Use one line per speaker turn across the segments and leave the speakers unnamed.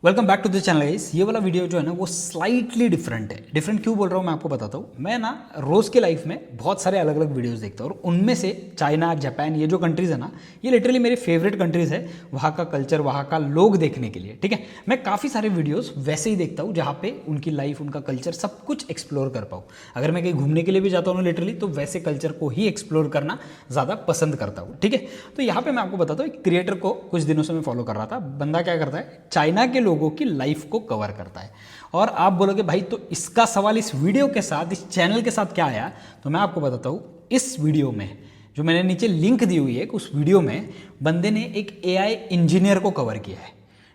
Welcome back to the channel guys. ये वाला video जो है ना वो स्लाइटली डिफरेंट है। डिफरेंट क्यों बोल रहा हूँ मैं आपको बताता हूँ। मैं ना रोज़ के लाइफ में बहुत सारे अलग अलग वीडियोस देखता हूँ और उनमें से चाइना, जापान, ये जो कंट्रीज़ है ना, ये लिटरली मेरी फेवरेट कंट्रीज़ है वहाँ का कल्चर, वहाँ का लोग देखने के लिए। ठीक है, मैं काफ़ी सारे वीडियोज़ वैसे ही देखता हूँ जहाँ पे उनकी लाइफ, उनका कल्चर सब कुछ एक्सप्लोर कर पाऊँ। अगर मैं कहीं घूमने के लिए भी जाता हूँ लिटरली, तो वैसे कल्चर को ही एक्सप्लोर करना ज़्यादा पसंद करता हूँ। ठीक है, तो यहाँ पे मैं आपको बताता हूँ, एक क्रिएटर को कुछ दिनों से मैं फॉलो कर रहा था। बंदा क्या करता है, चाइना के लोगों की लाइफ को कवर करता है। और आप बोलोगे भाई तो इसका सवाल इस वीडियो के साथ, इस चैनल के साथ क्या आया, तो मैं आपको बताता हूँ। इस वीडियो में जो मैंने नीचे लिंक दी हुई है, उस वीडियो में बंदे ने एक एआई इंजीनियर को कवर किया है।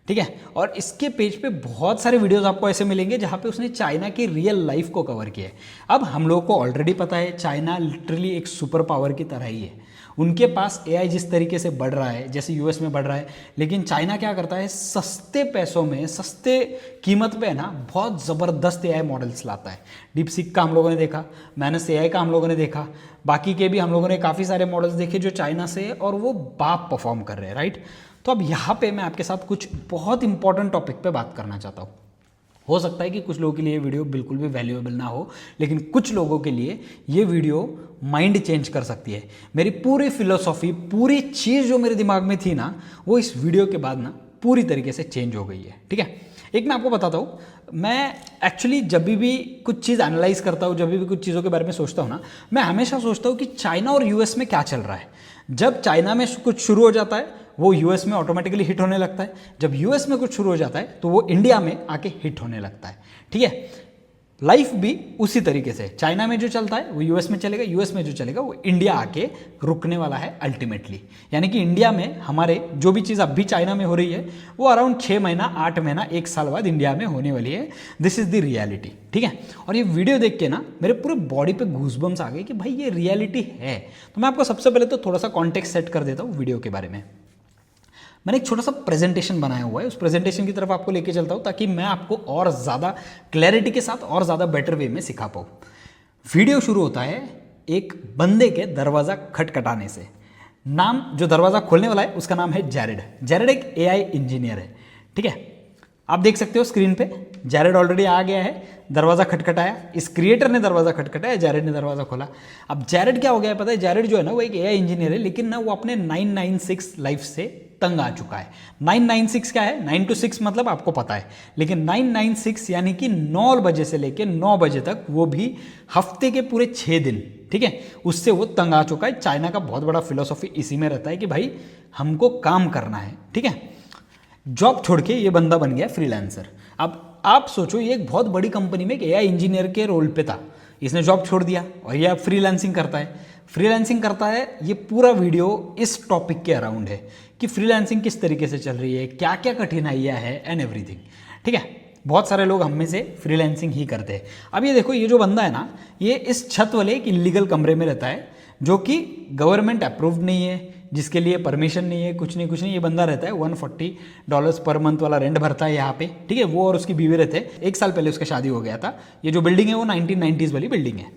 ठीक है, और इसके पेज पे बहुत सारे वीडियोस आपको ऐसे मिलेंगे जहाँ पे उसने चाइना की रियल लाइफ को कवर किया है। अब हम लोगों को ऑलरेडी पता है चाइना लिटरली एक सुपर पावर की तरह ही है। उनके पास एआई जिस तरीके से बढ़ रहा है, जैसे यूएस में बढ़ रहा है, लेकिन चाइना क्या करता है, सस्ते पैसों में, सस्ते कीमत पे ना बहुत ज़बरदस्त एआई मॉडल्स लाता है। डीपसीक का हम लोगों ने देखा, मैनस एआई का हम लोगों ने देखा, बाकी के भी हम लोगों ने काफ़ी सारे मॉडल्स देखे जो चाइना से, और वो बाप परफॉर्म कर रहे हैं। राइट, तो अब यहाँ पे मैं आपके साथ कुछ बहुत इंपॉर्टेंट टॉपिक पे बात करना चाहता हूँ। हो सकता है कि कुछ लोगों के लिए ये वीडियो बिल्कुल भी वैल्यूएबल ना हो, लेकिन कुछ लोगों के लिए ये वीडियो माइंड चेंज कर सकती है। मेरी पूरी फिलोसॉफी, पूरी चीज़ जो मेरे दिमाग में थी ना, वो इस वीडियो के बाद ना पूरी तरीके से चेंज हो गई है। ठीक है, एक मैं आपको बताता हूँ, मैं एक्चुअली जब भी कुछ चीज़ एनालाइज करता हूँ, जब भी कुछ चीज़ों के बारे में सोचता हूँ ना, मैं हमेशा सोचता हूँ कि चाइना और यूएस में क्या चल रहा है। जब चाइना में कुछ शुरू हो जाता है, वो यूएस में ऑटोमेटिकली हिट होने लगता है। जब यूएस में कुछ शुरू हो जाता है तो वो इंडिया में आके हिट होने लगता है। ठीक है, लाइफ भी उसी तरीके से, चाइना में जो चलता है वो यूएस में चलेगा, यूएस में जो चलेगा वो इंडिया आके रुकने वाला है अल्टीमेटली। यानी कि इंडिया में हमारे जो भी चीज़ अभी चाइना में हो रही है, वो अराउंड 6 महीना, 8 महीना, 1 साल बाद इंडिया में होने वाली है। This is the reality. ठीक है, और ये वीडियो देख के ना मेरे पूरे बॉडी पे गूज़बम्स आ गए कि भाई ये रियलिटी है। तो मैं आपको सबसे पहले तो थोड़ा सा कॉन्टेक्स्ट सेट कर देता हूँ वीडियो के बारे में। मैंने एक छोटा सा प्रेजेंटेशन बनाया हुआ है, उस प्रेजेंटेशन की तरफ आपको लेके चलता हूँ ताकि मैं आपको और ज़्यादा क्लैरिटी के साथ और ज़्यादा बेटर वे में सिखा पाऊँ। वीडियो शुरू होता है एक बंदे के दरवाज़ा खटखटाने से। नाम, जो दरवाज़ा खोलने वाला है उसका नाम है जैरेड। जैरेड एक एआई इंजीनियर है। ठीक है, आप देख सकते हो स्क्रीन पे जैरेड ऑलरेडी आ गया है। दरवाज़ा खटखटाया, इस क्रिएटर ने दरवाज़ा खटखटाया, जैरेड ने दरवाज़ा खोला। अब जैरेड क्या हो गया है पता है, जैरेड जो है ना वो एक एआई इंजीनियर है, लेकिन ना वो अपने 996 लाइफ से तंग आ चुका है। 996 क्या है, 9 to 6 मतलब आपको पता है, लेकिन 996 यानी कि 9 बजे से लेकर 9 बजे तक, वो भी हफ्ते के पूरे 6 दिन। ठीक है, उससे वो तंग आ चुका है। चाइना का बहुत बड़ा फिलोसॉफी इसी में रहता है कि भाई हमको काम करना है। ठीक है, जॉब छोड़ के ये बंदा बन गया फ्रीलांसर। अब आप सोचो, ये एक बहुत बड़ी कंपनी में एक एआई इंजीनियर के रोल पे था, इसने जॉब छोड़ दिया और ये अब फ्रीलांसिंग करता है। फ्रीलांसिंग करता है, ये पूरा वीडियो इस टॉपिक के अराउंड है कि फ्रीलांसिंग किस तरीके से चल रही है, क्या क्या कठिनाइयाँ है एंड एवरीथिंग। ठीक है, बहुत सारे लोग हम में से फ्रीलांसिंग ही करते हैं। अब ये देखो, ये जो बंदा है ना, ये इस छत वाले एक इलीगल कमरे में रहता है जो कि गवर्नमेंट अप्रूव्ड नहीं है, जिसके लिए परमिशन नहीं है, कुछ नहीं। ये बंदा रहता है $140 पर मंथ वाला रेंट भरता है यहाँ पे। ठीक है, वो और उसकी बीवी रहते हैं। 1 साल पहले उसका शादी हो गया था। ये जो बिल्डिंग है वो 1990s वाली बिल्डिंग है।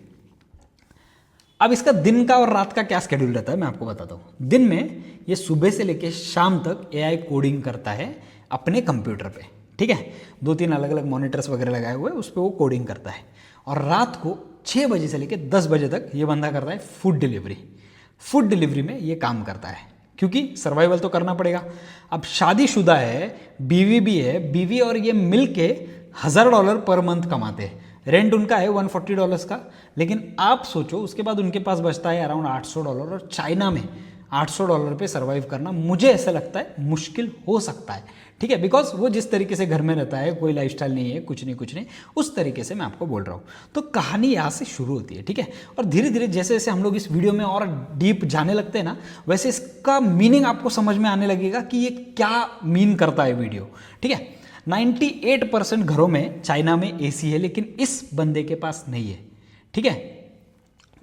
अब इसका दिन का और रात का क्या स्केड्यूल रहता है मैं आपको बताता हूँ। दिन में ये सुबह से लेकर शाम तक एआई कोडिंग करता है अपने कंप्यूटर पे। ठीक है, 2-3 अलग अलग मॉनिटर्स वगैरह लगाए हुए, उस पर वो कोडिंग करता है। और रात को 6 बजे से लेकर 10 बजे तक ये बंदा करता है फूड डिलीवरी। फूड डिलीवरी में ये काम करता है क्योंकि सर्वाइवल तो करना पड़ेगा। अब शादीशुदा है, बीवी भी है, बीवी और ये मिल के $1000 पर मंथ कमाते हैं। रेंट उनका है $140 का, लेकिन आप सोचो उसके बाद उनके पास बचता है अराउंड $800। और चाइना में $800 पे सर्वाइव करना मुझे ऐसा लगता है मुश्किल हो सकता है। ठीक है, बिकॉज वो जिस तरीके से घर में रहता है, कोई लाइफस्टाइल नहीं है, कुछ नहीं, उस तरीके से मैं आपको बोल रहा हूँ। तो कहानी यहाँ से शुरू होती है। ठीक है, और धीरे धीरे जैसे जैसे हम लोग इस वीडियो में और डीप जाने लगते हैं ना, वैसे इसका मीनिंग आपको समझ में आने लगेगा कि ये क्या मीन करता है वीडियो। ठीक है, 98% घरों में चाइना में एसी है, लेकिन इस बंदे के पास नहीं है। ठीक है,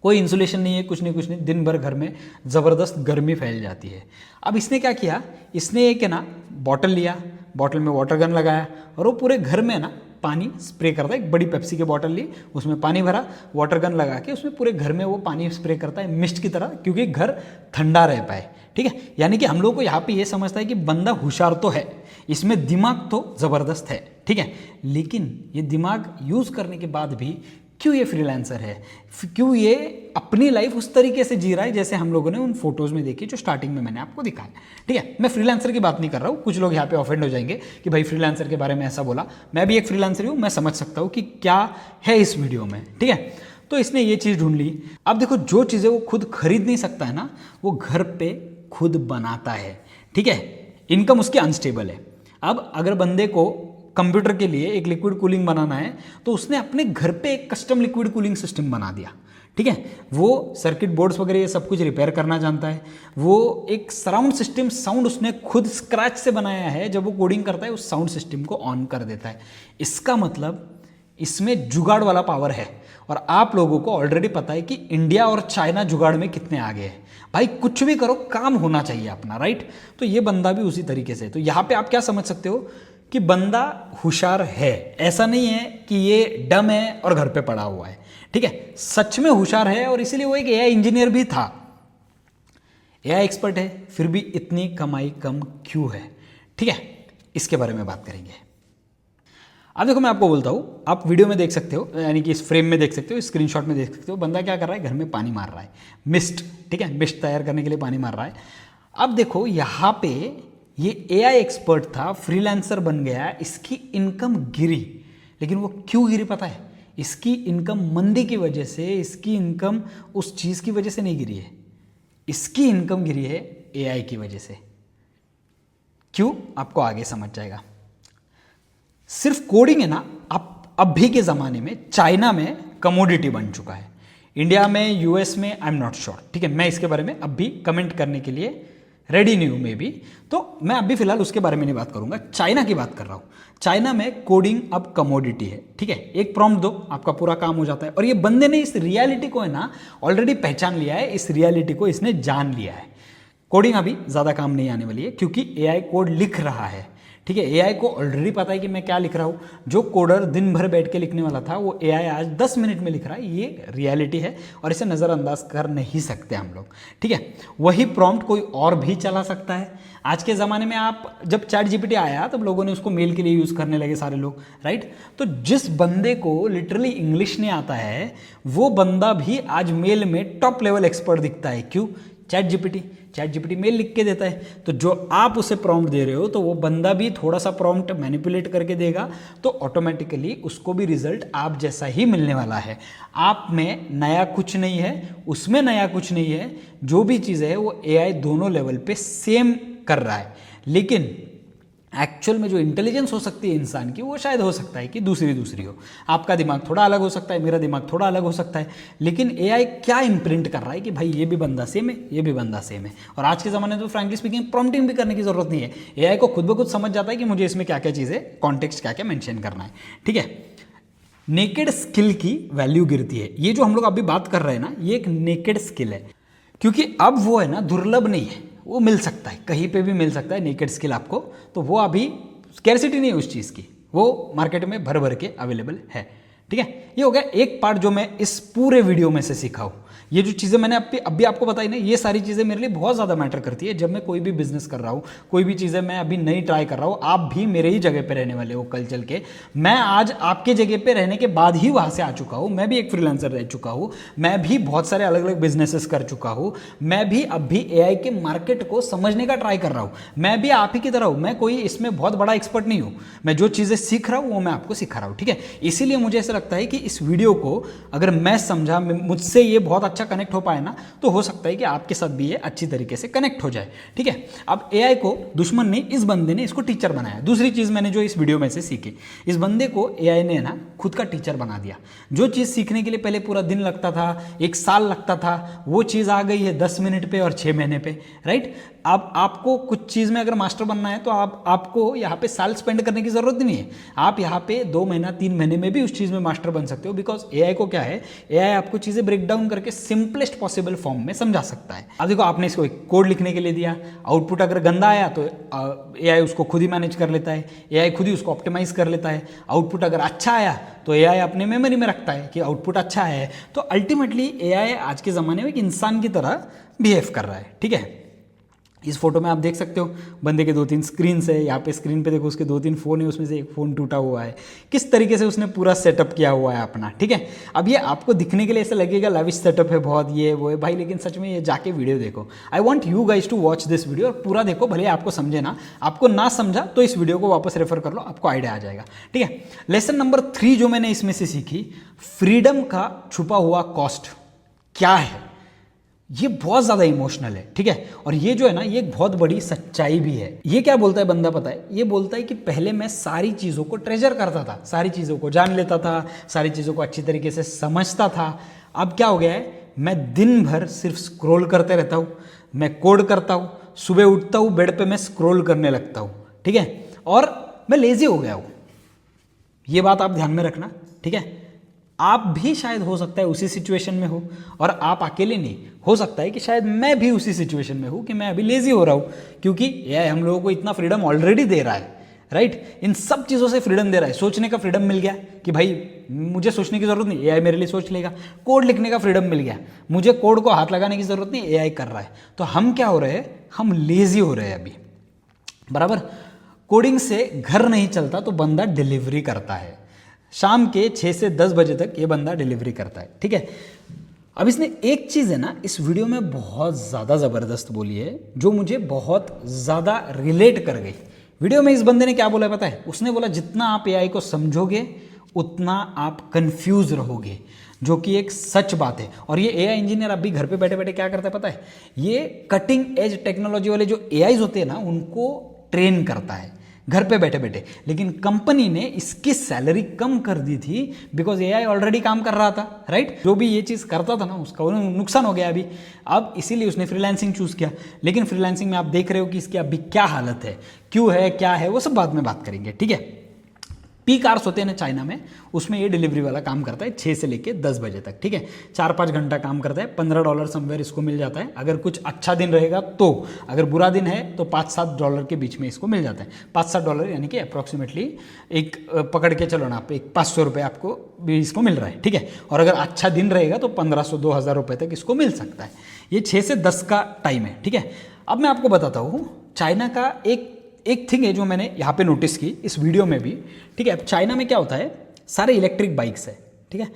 कोई इंसुलेशन नहीं है, कुछ नहीं, दिन भर घर में ज़बरदस्त गर्मी फैल जाती है। अब इसने क्या किया, इसने एक है ना बॉटल लिया, बॉटल में वाटर गन लगाया और वो पूरे घर में ना पानी स्प्रे करता है। एक बड़ी पेप्सी की बॉटल ली, उसमें पानी भरा, वाटर गन लगा के उसमें पूरे घर में वो पानी स्प्रे करता है मिस्ट की तरह, क्योंकि घर ठंडा रह पाए। ठीक है, यानी कि हम लोग को यहाँ पे ये समझता है कि बंदा होशियार तो है, इसमें दिमाग तो ज़बरदस्त है, ठीक है, लेकिन ये दिमाग यूज़ करने के बाद भी क्यों ये फ्रीलांसर है, क्यों ये अपनी लाइफ उस तरीके से जी रहा है जैसे हम लोगों ने उन फोटोज़ में देखी जो स्टार्टिंग में मैंने आपको दिखाया, ठीक है। मैं फ्रीलांसर की बात नहीं कर रहा हूँ, कुछ लोग यहाँ पे ऑफेंड हो जाएंगे कि भाई फ्रीलांसर के बारे में ऐसा बोला। मैं भी एक फ्रीलांसर हूँ, मैं समझ सकता हूँ कि क्या है इस वीडियो में, ठीक है। तो इसने ये चीज़ ढूंढ ली। अब देखो, जो चीज़ें वो खुद खरीद नहीं सकता है ना, वो घर पे खुद बनाता है, ठीक है। इनकम उसकी अनस्टेबल है। अब अगर बंदे को कंप्यूटर के लिए एक लिक्विड कूलिंग बनाना है तो उसने अपने घर पे एक कस्टम लिक्विड कूलिंग सिस्टम बना दिया, ठीक है। वो सर्किट बोर्ड्स वगैरह ये सब कुछ रिपेयर करना जानता है। वो एक सराउंड सिस्टम साउंड उसने खुद स्क्रैच से बनाया है। जब वो कोडिंग करता है उस साउंड सिस्टम को ऑन कर देता है। इसका मतलब इसमें जुगाड़ वाला पावर है। और आप लोगों को ऑलरेडी पता है कि इंडिया और चाइना जुगाड़ में कितने आगे हैं। भाई कुछ भी करो, काम होना चाहिए अपना, राइट। तो ये बंदा भी उसी तरीके से। तो यहाँ पे आप क्या समझ सकते हो कि बंदा होशियार है, ऐसा नहीं है कि ये डम है और घर पे पड़ा हुआ है, ठीक है। सच में होशियार है और इसीलिए वो एक एआई इंजीनियर भी था, एआई एक्सपर्ट है, फिर भी इतनी कमाई कम क्यों है, ठीक है। इसके बारे में बात करेंगे। अब देखो, मैं आपको बोलता हूँ, आप वीडियो में देख सकते हो, यानी कि इस फ्रेम में देख सकते हो, स्क्रीनशॉट में देख सकते हो, बंदा क्या कर रहा है, घर में पानी मार रहा है, मिस्ट, ठीक है, मिस्ट तैयार करने के लिए पानी मार रहा है। अब देखो यहाँ पे ये एआई एक्सपर्ट था, फ्रीलांसर बन गया, इसकी इनकम गिरी। लेकिन वो क्यों गिरी पता है? इसकी इनकम मंदी की वजह से, इसकी इनकम उस चीज़ की वजह से नहीं गिरी है, इसकी इनकम गिरी है एआई की वजह से। क्यों? आपको आगे समझ जाएगा। सिर्फ कोडिंग है ना, आप अभी के ज़माने में चाइना में कमोडिटी बन चुका है। इंडिया में, यूएस में आई एम नॉट श्योर, ठीक है। मैं इसके बारे में अब भी कमेंट करने के लिए रेडी नहीं हूँ, मे बी। तो मैं अभी फिलहाल उसके बारे में नहीं बात करूंगा, चाइना की बात कर रहा हूँ। चाइना में कोडिंग अब कमोडिटी है, ठीक है। एक प्रॉम्प्ट दो, आपका पूरा काम हो जाता है। और ये बंदे ने इस रियलिटी को है ना ऑलरेडी पहचान लिया है, इस रियलिटी को इसने जान लिया है। कोडिंग अभी ज़्यादा काम नहीं आने वाली है क्योंकि एआई कोड लिख रहा है, ठीक है। एआई को ऑलरेडी पता है कि मैं क्या लिख रहा हूँ। जो कोडर दिन भर बैठ के लिखने वाला था, वो एआई आज 10 मिनट में लिख रहा है। ये रियलिटी है और इसे नज़रअंदाज कर नहीं सकते हम लोग, ठीक है। वही प्रॉम्प्ट कोई और भी चला सकता है। आज के ज़माने में आप, जब चैट जीपीटी आया तब लोगों ने उसको मेल के लिए यूज़ करने लगे सारे लोग, राइट। तो जिस बंदे को लिटरली इंग्लिश नहीं आता है, वो बंदा भी आज मेल में टॉप लेवल एक्सपर्ट दिखता है। क्यों? चैट जीपीटी मेल लिख के देता है। तो जो आप उसे प्रॉम्प्ट दे रहे हो, तो वो बंदा भी थोड़ा सा प्रॉम्प्ट मैनिपुलेट करके देगा, तो ऑटोमेटिकली उसको भी रिजल्ट आप जैसा ही मिलने वाला है। आप में नया कुछ नहीं है, उसमें नया कुछ नहीं है। जो भी चीज़ है वो एआई दोनों लेवल पे सेम कर रहा है। लेकिन एक्चुअल में जो इंटेलिजेंस हो सकती है इंसान की, वो शायद हो सकता है कि दूसरी हो। आपका दिमाग थोड़ा अलग हो सकता है, मेरा दिमाग थोड़ा अलग हो सकता है। लेकिन एआई क्या इम्प्रिंट कर रहा है कि भाई ये भी बंदा सेम है, ये भी बंदा सेम है। और आज के ज़माने में तो फ्रैंकली स्पीकिंग प्रॉम्प्टिंग भी करने की ज़रूरत नहीं है। एआई को खुद ब खुद समझ जाता है कि मुझे इसमें क्या क्या चीज़ें, कॉन्टेक्स्ट क्या क्या मेंशन करना है, ठीक है। नेकेड स्किल की वैल्यू गिरती है। ये जो हम लोग अभी बात कर रहे हैं ना, ये एक नेकेड स्किल है, क्योंकि अब वो है ना दुर्लभ नहीं है, वो मिल सकता है, कहीं पे भी मिल सकता है नेकेड स्किल आपको। तो वो अभी स्कैरसिटी नहीं है उस चीज़ की, वो मार्केट में भर भर के अवेलेबल है, ठीक है। ये हो गया एक पार्ट जो मैं इस पूरे वीडियो में से सीखा हूँ। ये जो चीज़ें मैंने अभी आपको बताई ना, ये सारी चीज़ें मेरे लिए बहुत ज़्यादा मैटर करती है। जब मैं कोई भी बिजनेस कर रहा हूँ, कोई भी चीज़ें मैं अभी नई ट्राई कर रहा हूँ, आप भी मेरे ही जगह पे रहने वाले हो कल चल के। मैं आज आपके जगह पे रहने के बाद ही वहाँ से आ चुका हूँ। मैं भी एक फ्रीलांसर रह चुका हूँ, मैं भी बहुत सारे अलग अलग बिजनेसेस कर चुका हूँ। मैं भी अब भी एआई के मार्केट को समझने का ट्राई कर रहा हूँ। मैं भी आप ही की तरह हूँ, मैं कोई इसमें बहुत बड़ा एक्सपर्ट नहीं हूँ। मैं जो चीज़ें सीख रहा हूँ वो मैं आपको सिखा रहा हूँ, ठीक है। इसीलिए मुझे ऐसा लगता है कि इस वीडियो को अगर मैं समझा, मुझसे ये बहुत अच्छा कनेक्ट हो पाए ना, तो हो सकता है कि आपके साथ भी ये अच्छी तरीके से कनेक्ट हो जाए, ठीक है। अब एआई को दुश्मन ने, इस बंदे ने इसको टीचर बनाया। दूसरी चीज़ मैंने जो इस वीडियो में से सीखी, इस बंदे को एआई ने ना खुद का टीचर बना दिया। जो चीज़ सीखने के लिए पहले पूरा दिन लगता था, 1 साल लगता था, वो चीज़ आ गई है 10 मिनट पे और 6 महीने पे, राइट। अब आपको कुछ चीज़ में अगर मास्टर बनना है तो आपको यहाँ पे साल स्पेंड करने की ज़रूरत नहीं है। आप यहाँ पे 2 महीना 3 महीने में भी उस चीज़ में मास्टर बन सकते हो। बिकॉज एआई को क्या है, एआई आपको चीज़ें ब्रेक डाउन करके सिंपलेस्ट पॉसिबल फॉर्म में समझा सकता है। अब देखो, आपने इसको एक कोड लिखने के लिए दिया, आउटपुट अगर गंदा आया तो एआई उसको खुद ही मैनेज कर लेता है, एआई खुद ही उसको ऑप्टिमाइज कर लेता है। आउटपुट अगर अच्छा आया तो एआई अपने मेमोरी में रखता है कि आउटपुट अच्छा है। तो अल्टीमेटली एआई आज के ज़माने में एक इंसान की तरह बिहेव कर रहा है, ठीक है। इस फोटो में आप देख सकते हो बंदे के 2-3 स्क्रीन है, यहाँ पे स्क्रीन पे देखो उसके 2-3 फ़ोन है, उसमें से एक फ़ोन टूटा हुआ है। किस तरीके से उसने पूरा सेटअप किया हुआ है अपना, ठीक है। अब ये आपको दिखने के लिए ऐसा लगेगा लाविश सेटअप है बहुत, ये वो है भाई, लेकिन सच में ये जाके वीडियो देखो। I want you guys to watch this video और पूरा देखो, भले आपको समझे ना, आपको ना समझा तो इस वीडियो को वापस रेफर कर लो, आपको आइडिया आ जाएगा, ठीक है। लेसन नंबर 3 जो मैंने इसमें से सीखी, फ्रीडम का छुपा हुआ कॉस्ट क्या है। ये बहुत ज़्यादा इमोशनल है, ठीक है। और ये जो है ना, ये एक बहुत बड़ी सच्चाई भी है। ये क्या बोलता है बंदा पता है, ये बोलता है कि पहले मैं सारी चीज़ों को ट्रेजर करता था, सारी चीज़ों को जान लेता था, सारी चीज़ों को अच्छी तरीके से समझता था। अब क्या हो गया है, मैं दिन भर सिर्फ स्क्रॉल करते रहता हूँ, मैं कोड करता हूँ, सुबह उठता हूँ बेड पे मैं स्क्रॉल करने लगता हूँ, ठीक है, और मैं लेजी हो गया हूँ। ये बात आप ध्यान में रखना, ठीक है। आप भी शायद हो सकता है उसी सिचुएशन में हो, और आप अकेले नहीं, हो सकता है कि शायद मैं भी उसी सिचुएशन में हूँ कि मैं अभी लेजी हो रहा हूँ, क्योंकि एआई हम लोगों को इतना फ्रीडम ऑलरेडी दे रहा है, राइट। इन सब चीज़ों से फ्रीडम दे रहा है। सोचने का फ्रीडम मिल गया कि भाई मुझे सोचने की ज़रूरत नहीं, एआई मेरे लिए सोच लेगा। कोड लिखने का फ्रीडम मिल गया, मुझे कोड को हाथ लगाने की ज़रूरत नहीं, एआई कर रहा है। तो हम क्या हो रहे हैं, हम लेजी हो रहे हैं अभी, बराबर। कोडिंग से घर नहीं चलता तो बंदा डिलीवरी करता है, शाम के 6 से 10 बजे तक ये बंदा डिलीवरी करता है, ठीक है। अब इसने एक चीज़ है ना इस वीडियो में बहुत ज़्यादा ज़बरदस्त बोली है, जो मुझे बहुत ज़्यादा रिलेट कर गई। वीडियो में इस बंदे ने क्या बोला है पता है, उसने बोला जितना आप एआई को समझोगे उतना आप कंफ्यूज रहोगे, जो कि एक सच बात है। और ये एआई इंजीनियर अभी घर पे बैठे बैठे क्या करता है पता है, ये कटिंग एज टेक्नोलॉजी वाले जो एआईज होते हैं ना, उनको ट्रेन करता है घर पे बैठे बैठे। लेकिन कंपनी ने इसकी सैलरी कम कर दी थी, बिकॉज एआई ऑलरेडी काम कर रहा था, राइट। जो भी ये चीज़ करता था ना उसका नुकसान हो गया अभी, अब इसीलिए उसने फ्रीलांसिंग चूज़ किया। लेकिन फ्रीलांसिंग में आप देख रहे हो कि इसकी अभी क्या हालत है, क्यों है, क्या है, वो सब बाद में बात करेंगे, ठीक है। पीक आवर्स होते हैं ना चाइना में, उसमें ये डिलीवरी वाला काम करता है 6 से लेके 10 बजे तक, ठीक है। 4-5 घंटा काम करता है, $15 समवेयर इसको मिल जाता है। अगर कुछ अच्छा दिन रहेगा तो, अगर बुरा दिन है तो $5-7 के बीच में इसको मिल जाता है। $5-7 यानी कि अप्रॉक्सीमेटली एक पकड़ के चलो ना आप, एक 500 रुपये आपको भी इसको मिल रहा है, ठीक है। और अगर अच्छा दिन रहेगा तो 1500-2000 रुपये तक इसको मिल सकता है। ये 6 से 10 का टाइम है, ठीक है। अब मैं आपको बताता हूँ चाइना का एक थिंग है जो मैंने यहाँ पे नोटिस की इस वीडियो में भी, ठीक है। अब चाइना में क्या होता है, सारे इलेक्ट्रिक बाइक्स है, ठीक है।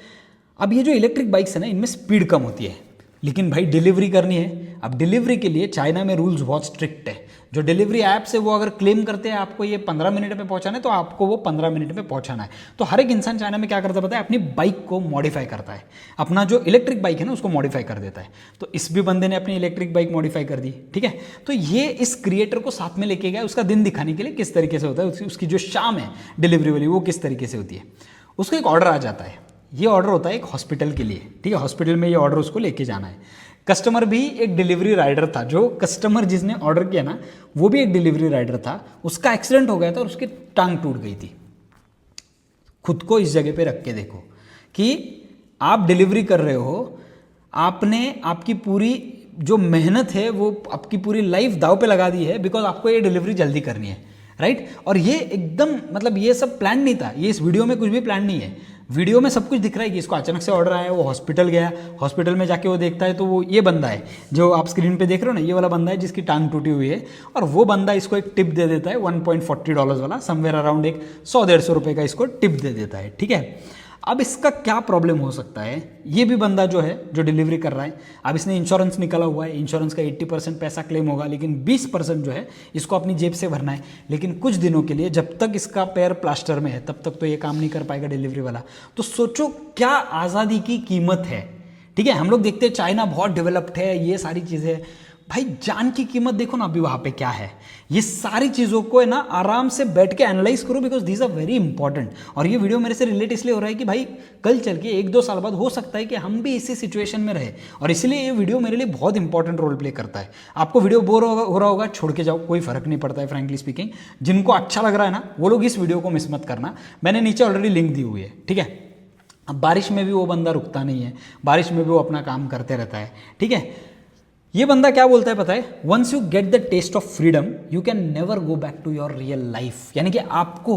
अब ये जो इलेक्ट्रिक बाइक्स है ना, इनमें स्पीड कम होती है, लेकिन भाई डिलीवरी करनी है। अब डिलीवरी के लिए चाइना में रूल्स बहुत स्ट्रिक्ट है। जो डिलीवरी ऐप से वो अगर क्लेम करते हैं आपको ये 15 मिनट में पहुंचाना है, तो आपको वो 15 मिनट में पहुंचाना है। तो हर एक इंसान चाइना में क्या करता है पता है, अपनी बाइक को मॉडिफाई करता है, अपना जो इलेक्ट्रिक बाइक है ना उसको मॉडिफाई कर देता है। तो इस भी बंदे ने अपनी इलेक्ट्रिक बाइक मॉडिफाई कर दी, ठीक है। तो ये इस क्रिएटर को साथ में लेके गया, उसका दिन दिखाने के लिए किस तरीके से होता है, उसकी जो शाम है डिलीवरी वाली वो किस तरीके से होती है। उसको एक ऑर्डर आ जाता है, ये ऑर्डर होता है एक हॉस्पिटल के लिए, ठीक है। हॉस्पिटल में ये ऑर्डर उसको लेके जाना है। कस्टमर भी एक डिलीवरी राइडर था, जो कस्टमर जिसने ऑर्डर किया ना वो भी एक डिलीवरी राइडर था। उसका एक्सीडेंट हो गया था और उसकी टांग टूट गई थी। खुद को इस जगह पे रख के देखो कि आप डिलीवरी कर रहे हो, आपने आपकी पूरी जो मेहनत है वो आपकी पूरी लाइफ दाव पे लगा दी है, बिकॉज आपको ये डिलीवरी जल्दी करनी है, राइट। और ये एकदम मतलब ये सब प्लान नहीं था, ये इस वीडियो में कुछ भी प्लान नहीं है। वीडियो में सब कुछ दिख रहा है कि इसको अचानक से ऑर्डर आया, वो हॉस्पिटल गया, हॉस्पिटल में जाके वो देखता है तो वो ये बंदा है जो आप स्क्रीन पे देख रहे हो ना, ये वाला बंदा है जिसकी टांग टूटी हुई है। और वो बंदा इसको एक टिप दे देता है $1.40 वाला, समवेयर अराउंड एक 100-150 रुपये का इसको टिप दे देता है, ठीक है। अब इसका क्या प्रॉब्लम हो सकता है, ये भी बंदा जो है जो डिलीवरी कर रहा है, अब इसने इंश्योरेंस निकाला हुआ है, इंश्योरेंस का 80% पैसा क्लेम होगा, लेकिन 20% जो है इसको अपनी जेब से भरना है। लेकिन कुछ दिनों के लिए, जब तक इसका पैर प्लास्टर में है तब तक तो ये काम नहीं कर पाएगा डिलीवरी वाला। तो सोचो क्या आज़ादी की कीमत है, ठीक है। हम लोग देखते हैं चाइना बहुत डेवलप्ड है, ये सारी चीज़ें, भाई जान की कीमत देखो ना अभी वहाँ पे क्या है। ये सारी चीज़ों को है ना आराम से बैठ के एनालाइज करो, because these are very important. और ये वीडियो मेरे से रिलेट इसलिए हो रहा है कि भाई कल चल के 1-2 साल बाद हो सकता है कि हम भी इसी सिचुएशन में रहे, और इसलिए ये वीडियो मेरे लिए बहुत इंपॉर्टेंट रोल प्ले करता है। आपको वीडियो बोर हो रहा होगा, छोड़ के जाओ, कोई फर्क नहीं पड़ता है फ्रैंकली स्पीकिंग। जिनको अच्छा लग रहा है ना वो लोग इस वीडियो को मिस मत करना, मैंने नीचे ऑलरेडी लिंक दी हुई है, ठीक है। अब बारिश में भी वो बंदा रुकता नहीं है, बारिश में भी वो अपना काम करते रहता है, ठीक है। ये बंदा क्या बोलता है पता है, once you get the taste of freedom you can never go back to your real life. यानी कि आपको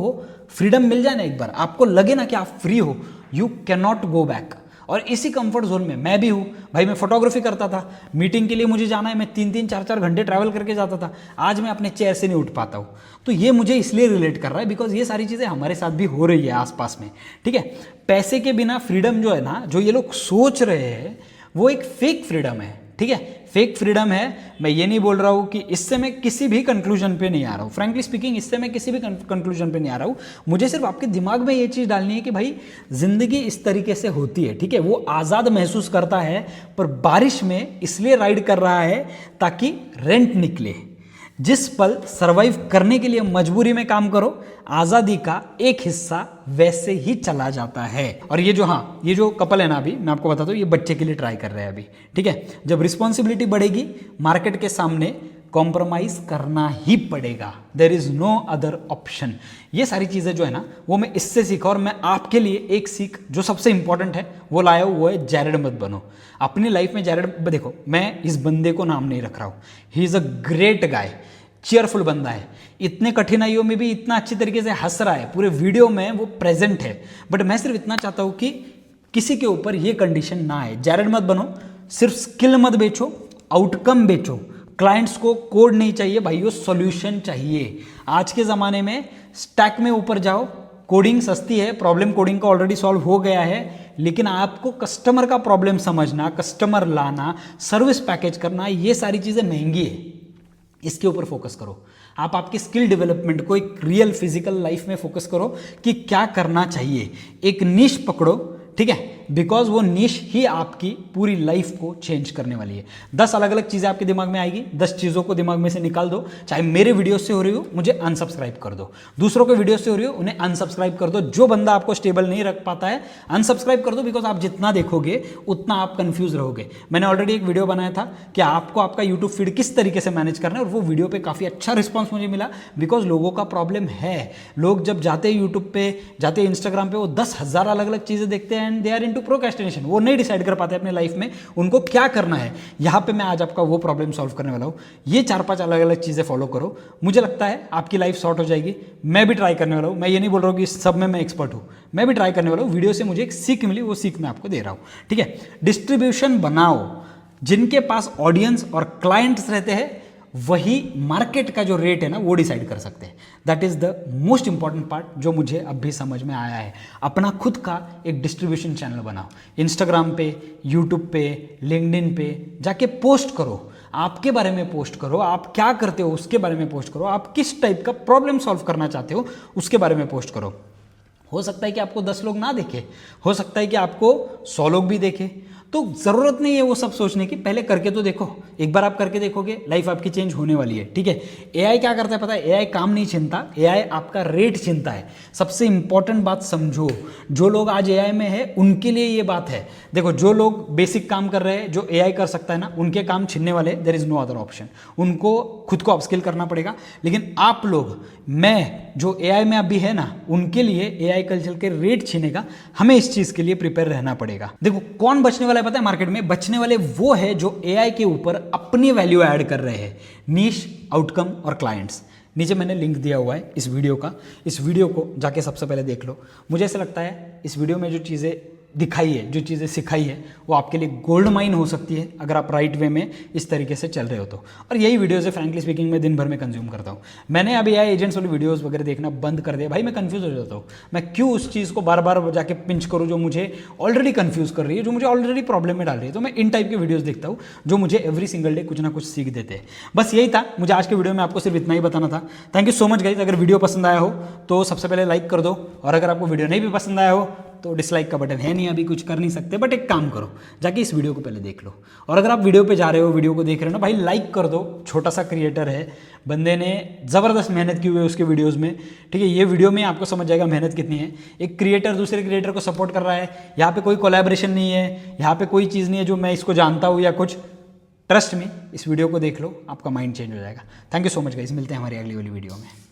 फ्रीडम मिल जाए ना एक बार, आपको लगे ना कि आप फ्री हो, you can not go back. और इसी कंफर्ट जोन में मैं भी हूँ भाई। मैं फोटोग्राफी करता था, मीटिंग के लिए मुझे जाना है, मैं 3-3 4-4 घंटे ट्रैवल करके जाता था। आज मैं अपने चेयर से नहीं उठ पाता हूँ। तो ये मुझे इसलिए रिलेट कर रहा है बिकॉज ये सारी चीज़ें हमारे साथ भी हो रही है आसपास में, ठीक है। पैसे के बिना फ्रीडम जो है ना, जो ये लोग सोच रहे हैं, वो एक फेक फ्रीडम है, ठीक है, फेक फ्रीडम है। मैं ये नहीं बोल रहा हूँ कि इससे मैं किसी भी कंक्लूजन पे नहीं आ रहा हूँ, फ्रैंकली स्पीकिंग इससे मैं किसी भी कंक्लूजन पे नहीं आ रहा हूँ। मुझे सिर्फ आपके दिमाग में ये चीज़ डालनी है कि भाई जिंदगी इस तरीके से होती है, ठीक है। वो आज़ाद महसूस करता है, पर बारिश में इसलिए राइड कर रहा है ताकि रेंट निकले। जिस पल सरवाइव करने के लिए मजबूरी में काम करो, आज़ादी का एक हिस्सा वैसे ही चला जाता है। और ये जो कपल है ना, अभी मैं आपको बताता हूँ, ये बच्चे के लिए ट्राई कर रहे हैं अभी, ठीक है। जब रिस्पॉन्सिबिलिटी बढ़ेगी, मार्केट के सामने कॉम्प्रोमाइज करना ही पड़ेगा, there is no other option. ये सारी चीज़ें जो है ना, वो मैं इससे सीखा। और मैं आपके लिए एक सीख जो सबसे इंपॉर्टेंट है वो लाया हूँ, वो है जैरेड मत बनो। अपनी लाइफ में जैरेड, देखो मैं इस बंदे को नाम नहीं रख रहा हूँ, he is a great guy, cheerful बंदा है, इतने कठिनाइयों में भी इतना अच्छी तरीके से हंस रहा है, पूरे वीडियो में वो प्रेजेंट है। बट मैं सिर्फ इतना चाहता हूँ कि किसी के ऊपर ये कंडीशन ना आए। जैरेड मत बनो, सिर्फ स्किल मत बेचो, आउटकम बेचो। क्लाइंट्स को कोड नहीं चाहिए भाइयों, सॉल्यूशन चाहिए। आज के ज़माने में स्टैक में ऊपर जाओ, कोडिंग सस्ती है, प्रॉब्लम कोडिंग का ऑलरेडी सॉल्व हो गया है, लेकिन आपको कस्टमर का प्रॉब्लम समझना, कस्टमर लाना, सर्विस पैकेज करना, ये सारी चीज़ें महंगी है। इसके ऊपर फोकस करो। आप आपकी स्किल डेवलपमेंट को एक रियल फिजिकल लाइफ में फोकस करो कि क्या करना चाहिए। एक निश पकड़ो, ठीक है, बिकॉज वो निश ही आपकी पूरी लाइफ को चेंज करने वाली है। 10 अलग अलग चीज़ें आपके दिमाग में आएगी, 10 चीज़ों को दिमाग में से निकाल दो। चाहे मेरे वीडियो से हो रही हो, मुझे अनसब्सक्राइब कर दो। दूसरों के वीडियो से हो रही हो, उन्हें अनसब्सक्राइब कर दो। जो बंदा आपको स्टेबल नहीं रख पाता है, अनसब्सक्राइब कर दो, बिकॉज आप जितना देखोगे उतना आप कंफ्यूज रहोगे। मैंने ऑलरेडी एक वीडियो बनाया था कि आपको आपका यूट्यूब फीड किस तरीके से मैनेज करना है, और वो वीडियो पे काफ़ी अच्छा रिस्पॉन्स मुझे मिला, बिकॉज लोगों का प्रॉब्लम है। लोग जब जाते हैं यूट्यूब पे, जाते हैं इंस्टाग्राम पे, वो 10,000 अलग अलग चीज़ें देखते हैं and they are into procrastination. वो नहीं डिसाइड कर पाते अपने लाइफ में उनको क्या करना है। यहाँ पे मैं आज आपका वो प्रॉब्लम सॉल्व करने वाला हूँ। ये 4-5 अलग अलग चीज़ें फॉलो करो, मुझे लगता है आपकी लाइफ सॉर्ट हो जाएगी। मैं भी ट्राई करने वाला हूँ, मैं ये नहीं बोल रहा हूँ कि सब में मैं एक्सपर्ट हूँ, मैं भी ट्राई करने वाला हूँ। वीडियो से मुझे एक सीख मिली, वो सीख मैं आपको दे रहा हूँ, ठीक है। डिस्ट्रीब्यूशन बनाओ, जिनके पास ऑडियंस और क्लाइंट्स रहते हैं वही मार्केट का जो रेट है ना वो डिसाइड कर सकते हैं। That is the most important part जो मुझे अभी समझ में आया है। अपना खुद का एक डिस्ट्रीब्यूशन चैनल बनाओ, इंस्टाग्राम पे, यूट्यूब पे, लिंक्डइन पे जाके पोस्ट करो, आपके बारे में पोस्ट करो, आप क्या करते हो उसके बारे में पोस्ट करो, आप किस टाइप का प्रॉब्लम सॉल्व करना चाहते हो उसके बारे में पोस्ट करो। हो सकता है कि आपको 10 लोग ना देखे, हो सकता है कि आपको 100 लोग भी देखे, तो ज़रूरत नहीं है वो सब सोचने की, पहले करके तो देखो। एक बार आप करके देखोगे, लाइफ आपकी चेंज होने वाली है, ठीक है। एआई क्या करता है पता है? एआई काम नहीं छीनता, एआई आपका रेट छीनता है। सबसे इंपॉर्टेंट बात समझो, जो लोग आज एआई में है उनके लिए ये बात है। देखो, जो लोग बेसिक काम कर रहे हैं, जो एआई कर सकता है ना, उनके काम छीनने वाले, there is no other option. उनको खुद को अपस्किल करना पड़ेगा। लेकिन आप लोग, मैं जो एआई में अभी है ना, उनके लिए एआई कल चल के रेट छीनेगा। हमें इस चीज के लिए प्रिपेयर रहना पड़ेगा। देखो, कौन बचने वाला है पता है मार्केट में? बचने वाले वो है जो एआई के ऊपर अपनी वैल्यू ऐड कर रहे हैं, नीश, आउटकम और क्लाइंट्स। नीचे मैंने लिंक दिया हुआ है इस वीडियो का, इस वीडियो को जाके सबसे पहले देख लो। मुझे ऐसा लगता है इस वीडियो में जो चीज़ें दिखाई है, जो चीज़ें सिखाई है, वो आपके लिए गोल्ड माइन हो सकती है अगर आप राइट वे में इस तरीके से चल रहे हो तो। और यही वीडियोज़ है फ्रैंकली स्पीकिंग मैं दिन भर में कंज्यूम करता हूँ। मैंने अभी एआई एजेंट्स वाली वीडियोज़ वगैरह देखना बंद कर दिया। भाई मैं कंफ्यूज हो जाता हूँ, मैं क्यों उस चीज़ को बार बार जाके पिंच करूँ जो मुझे ऑलरेडी कंफ्यूज कर रही है, जो मुझे ऑलरेडी प्रॉब्लम में डाल रही है। तो मैं इन टाइप के वीडियोज़ देखता हूँ जो मुझे एवरी सिंगल डे कुछ ना कुछ सीख देते हैं। बस यही था, मुझे आज के वीडियो में आपको सिर्फ इतना ही बताना था। Thank you so much guys. अगर वीडियो पसंद आया हो तो सबसे पहले लाइक कर दो, और अगर आपको वीडियो नहीं भी पसंद आया हो तो डिसलाइक का बटन है नहीं, अभी कुछ कर नहीं सकते। बट एक काम करो, जाके इस वीडियो को पहले देख लो। और अगर आप वीडियो पे जा रहे हो, वीडियो को देख रहे हो ना भाई, लाइक कर दो। छोटा सा क्रिएटर है, बंदे ने ज़बरदस्त मेहनत की हुई है उसके वीडियोज़ में, ठीक है। ये वीडियो में आपको समझ जाएगा मेहनत कितनी है। एक क्रिएटर दूसरे क्रिएटर को सपोर्ट कर रहा है, यहाँ पे कोई कोलैबोरेशन नहीं है, यहाँ पे कोई चीज़ नहीं है जो मैं इसको जानता हूँ या कुछ। ट्रस्ट में, इस वीडियो को देख लो, आपका माइंड चेंज हो जाएगा। Thank you so much guys, मिलते हैं हमारी अगली वाली वीडियो में।